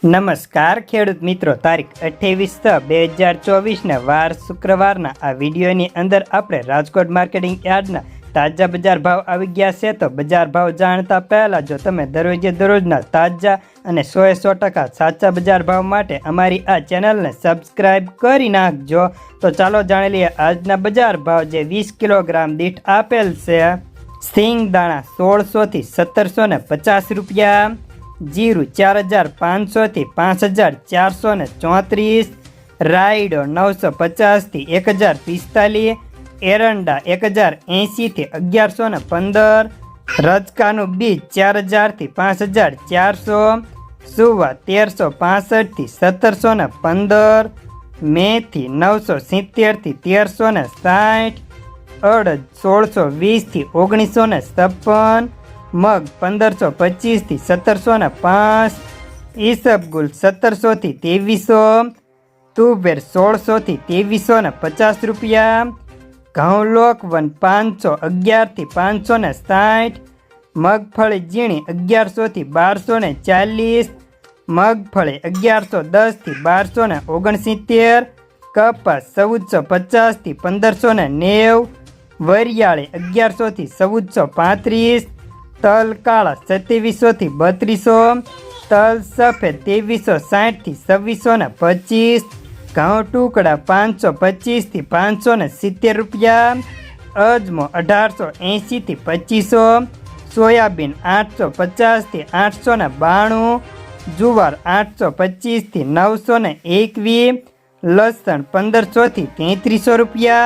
નમસ્કાર ખેડૂત મિત્રો, તારીખ 28/6/2024 વાર શુક્રવારના આ વિડીયોની અંદર આપણે રાજકોટ માર્કેટિંગ યાર્ડના તાજા બજાર ભાવ આવી ગયા છે। તો બજાર ભાવ જાણતા પહેલાં જો તમે દરરોજે દરરોજના તાજા અને 100% સાચા બજાર ભાવ માટે અમારી આ ચેનલને સબસ્ક્રાઈબ કરી નાખજો। તો ચાલો જાણી લઈએ આજના બજાર ભાવ જે 20 કિલોગ્રામ દીઠ આપેલ છે। સિંગ દાણા 1600 થી 1750 રૂપિયા, जीरु 4500 થી 5434, रायडो 950 થી 1045, एरंडा 1080 થી 1115, रजकानु बीज 4000 થી 5400, सुवा 1365 થી 1715, मेथी 970 થી 1360, अड़द 1620 થી 1956, मग 1525 થી 1705, ईसबगुल 1700 થી 2300, तुवेर 1600 થી 2350 रुपया, घऊं लोकवन 511 થી 560, मगफળી ઝીણી 1100 થી 1240, मगफળી 1110 થી 1269, कपास 1450 થી 1590, वरियाળી 1100 થી 1435, तल काला 2700 થી 3200, तल सफेद 2360 થી 2625, घऊं टुकड़ा 525 થી 570 रुपया, अजमो 1880 થી 2500, सोयाबीन 850 થી 892, जुवार 825 થી 921, लसण 1500 થી 3300 रुपया।